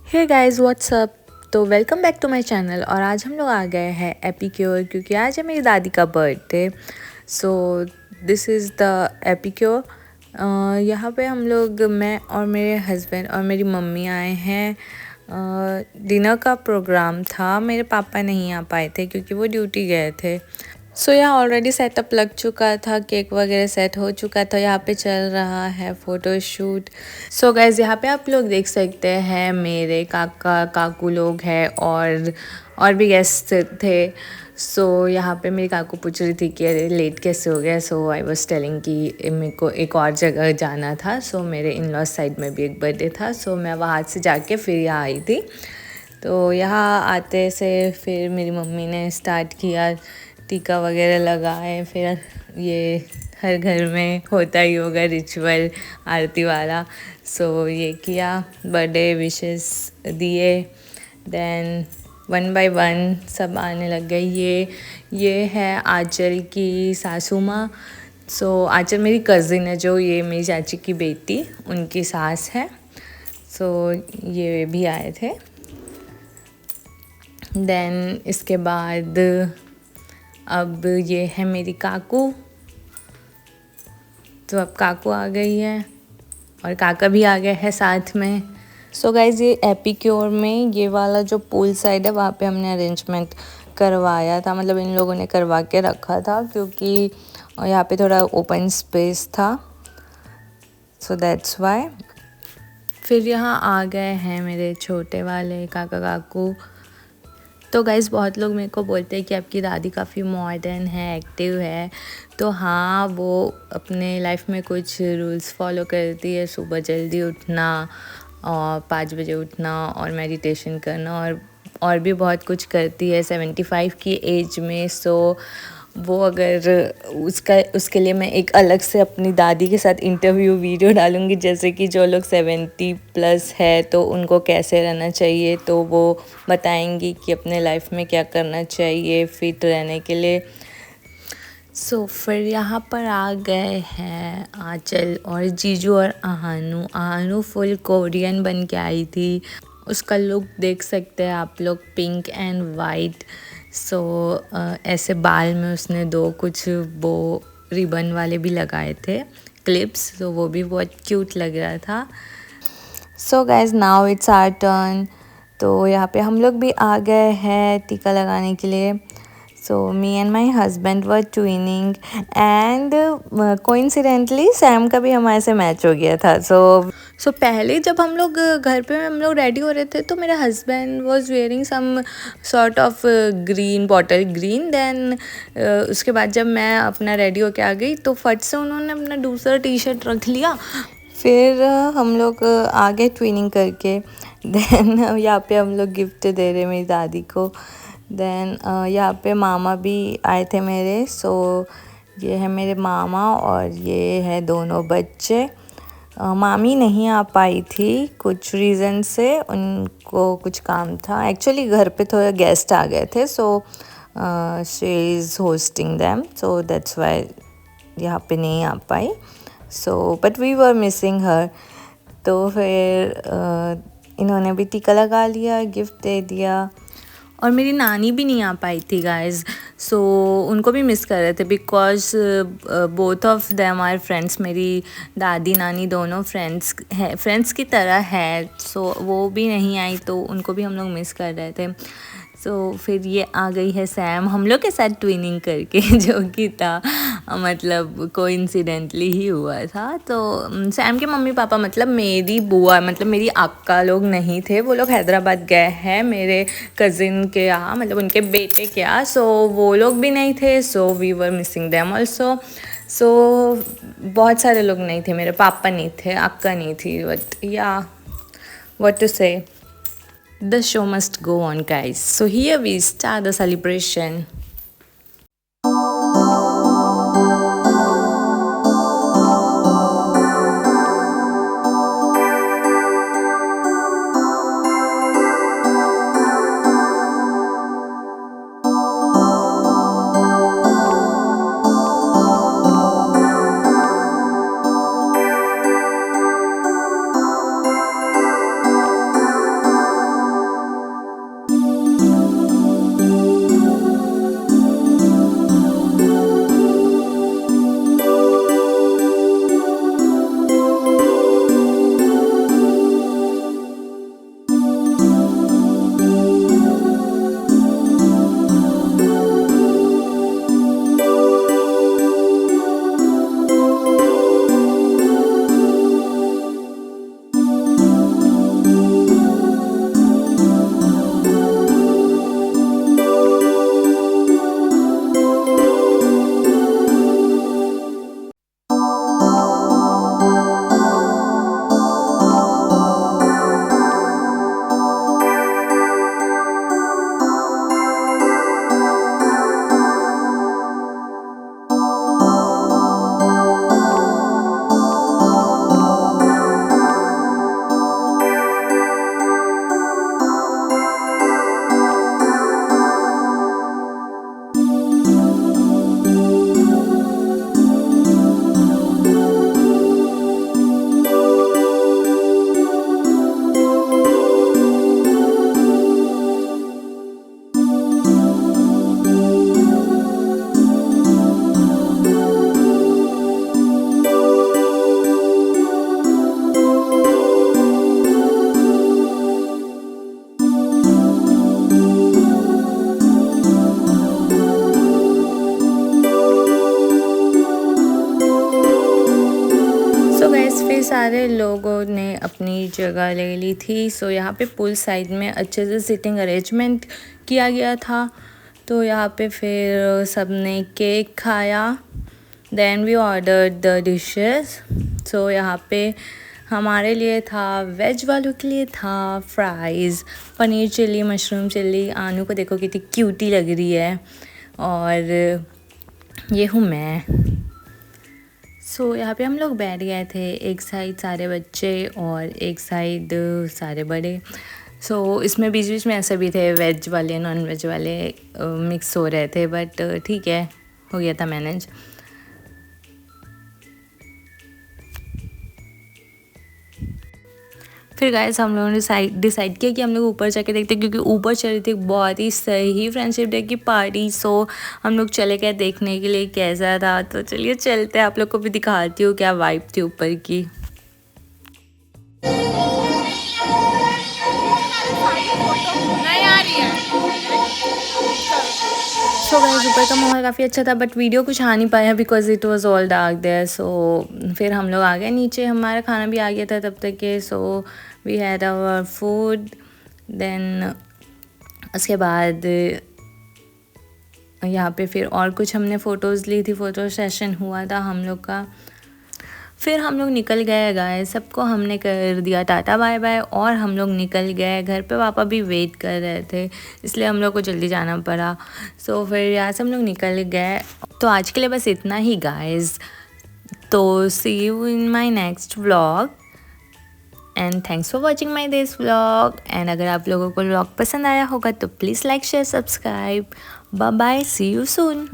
हे guys what's up. तो welcome back to my channel. और आज हम लोग आ गए हैं एपिक्योर क्योंकि आज है मेरी दादी का birthday. So this is the epicure. यहाँ पे हम लोग, मैं और मेरे हस्बैंड और मेरी मम्मी आए हैं। डिनर का प्रोग्राम था। मेरे पापा नहीं आ पाए थे क्योंकि वो ड्यूटी गए थे। सो यहाँ ऑलरेडी सेटअप लग चुका था, केक वगैरह सेट हो चुका था। यहाँ पे चल रहा है फ़ोटो शूट। सो गाइज़ यहाँ पे आप लोग देख सकते हैं मेरे काका काकू लोग हैं और भी गेस्ट थे। सो यहाँ पे मेरी काकू पूछ रही थी कि अरे लेट कैसे हो गया। सो आई वाज टेलिंग कि मेरे को एक और जगह जाना था। सो मेरे इन लॉज साइड में भी एक बर्थडे था। सो मैं वहाँ से जाके फिर यहाँ आई थी। तो यहाँ आते से फिर मेरी मम्मी ने स्टार्ट किया, टीका वगैरह लगाए। फिर ये हर घर में होता ही होगा रिचुअल आरती वाला। सो ये किया, बर्थडे विशेस दिए। देन वन बाय वन सब आने लग गए। ये है आंचल की सासू माँ। सो आंचल मेरी कज़िन है, जो ये मेरी चाची की बेटी उनकी सास है। सो ये भी आए थे। देन इसके बाद अब ये है मेरी काकू। तो अब काकू आ गई है और काका भी आ गया है साथ में। सो गाइज़ ये एपिक्योर में ये वाला जो पूल साइड है वहाँ पे हमने अरेंजमेंट करवाया था, मतलब इन लोगों ने करवा के रखा था क्योंकि यहाँ पे थोड़ा ओपन स्पेस था। सो दैट्स वाई। फिर यहाँ आ गए हैं मेरे छोटे वाले काका काकू। तो गाइज़ बहुत लोग मेरे को बोलते हैं कि आपकी दादी काफ़ी मॉडर्न है, एक्टिव है। तो हाँ, वो अपने लाइफ में कुछ रूल्स फॉलो करती है। सुबह जल्दी उठना और 5 बजे उठना और मेडिटेशन करना और भी बहुत कुछ करती है 75 की एज में। सो वो अगर उसके लिए मैं एक अलग से अपनी दादी के साथ इंटरव्यू वीडियो डालूँगी, जैसे कि जो लोग 70+ है तो उनको कैसे रहना चाहिए। तो वो बताएंगी कि अपने लाइफ में क्या करना चाहिए फिट रहने के लिए। सो फिर यहाँ पर आ गए हैं आंचल और जीजू और आहानू फुल कोरियन बन के आई थी। उसका लुक देख सकते हैं आप लोग, पिंक एंड वाइट। सो ऐसे बाल में उसने दो कुछ वो रिबन वाले भी लगाए थे, क्लिप्स। तो वो भी बहुत क्यूट लग रहा था। So guys now it's our turn. तो यहाँ पे हम लोग भी आ गए हैं टीका लगाने के लिए। So me and my husband were twinning and coincidentally Sam का भी हमारे से मैच हो गया था। सो पहले जब हम लोग घर पे हम लोग रेडी हो रहे थे तो मेरा husband was wearing some sort of green, bottle green. Then उसके बाद जब मैं अपना रेडी होके आ गई तो फट से उन्होंने अपना दूसरा टी शर्ट रख लिया। फिर हम लोग आगे ट्विनिंग करके देन यहाँ पे हम लोग गिफ्ट दे रहे मेरी दादी को। देन यहाँ पे मामा भी आए थे मेरे। सो ये है मेरे मामा और ये है दोनों बच्चे। मामी नहीं आ पाई थी कुछ रीज़न से, उनको कुछ काम था। एक्चुअली घर पे थोड़े गेस्ट आ गए थे। So she is hosting them, so that's why यहाँ पे नहीं आ पाई। So but we were missing her. तो फिर इन्होंने भी टीका लगा लिया, गिफ्ट दे दिया। और मेरी नानी भी नहीं आ पाई थी गाइज। सो उनको भी मिस कर रहे थे because both of them are friends. मेरी दादी नानी दोनों फ्रेंड्स की तरह है। सो वो भी नहीं आई तो उनको भी हम लोग मिस कर रहे थे। सो फिर ये आ गई है सैम हम लोग के साथ ट्विनिंग करके, जो कि था मतलब कोइंसिडेंटली ही हुआ था। तो सैम के मम्मी पापा मतलब मेरी बुआ, मतलब मेरी अक्का लोग नहीं थे। वो लोग हैदराबाद गए हैं मेरे कज़िन के यहाँ, मतलब उनके बेटे के यहाँ। सो वो लोग भी नहीं थे। So we were missing them also. So बहुत सारे लोग नहीं थे। मेरे पापा नहीं थे, अक्का नहीं थी। बट या व्हाट टू से, the show must go on guys. So here we start the celebration. सारे लोगों ने अपनी जगह ले ली थी। सो यहाँ पे पूल साइड में अच्छे से सिटिंग अरेंजमेंट किया गया था। तो यहाँ पे फिर सबने केक खाया। Then we ordered the dishes. So यहाँ पे हमारे लिए था, वेज वालों के लिए था fries, paneer chilli, mushroom chilli. आनू को देखो कितनी क्यूटी लग रही है। और ये हूँ मैं। सो यहाँ पे हम लोग बैठ गए थे, एक साइड सारे बच्चे और एक साइड सारे बड़े। सो इसमें बीच बीच में ऐसे भी थे, वेज वाले नॉन वेज वाले मिक्स हो रहे थे, बट ठीक है, हो गया था मैनेज। फिर गाइस हम लोगों ने डिसाइड किया कि हम लोग ऊपर जाके देखते, क्योंकि ऊपर चल रही थी बहुत ही सही फ्रेंडशिप डे की पार्टी। सो हम लोग चले गए देखने के लिए कैसा था। तो चलिए चलते हैं, आप लोग को भी दिखाती हूँ क्या वाइब थी ऊपर की। सो गाइस ऊपर का माहौल काफ़ी अच्छा था, बट वीडियो कुछ आ नहीं पाया because it was all dark there. So फिर हम लोग आ गए नीचे, हमारा खाना भी आ गया था तब तक के। So we had our food. Then उसके बाद यहाँ पे फिर और कुछ हमने फ़ोटोज़ ली थी, फ़ोटो सेशन हुआ था हम लोग का। फिर हम लोग निकल गए गाइस, सबको हमने कर दिया टाटा बाय बाय और हम लोग निकल गए। घर पे पापा भी वेट कर रहे थे, इसलिए हम लोग को जल्दी जाना पड़ा। सो फिर यहाँ से हम लोग निकल गए। तो आज के लिए बस इतना ही गाइस। तो see you in my next vlog and thanks for watching my this vlog. एंड अगर आप लोगों को व्लॉग पसंद आया होगा तो please like share subscribe. Bye bye, see you soon.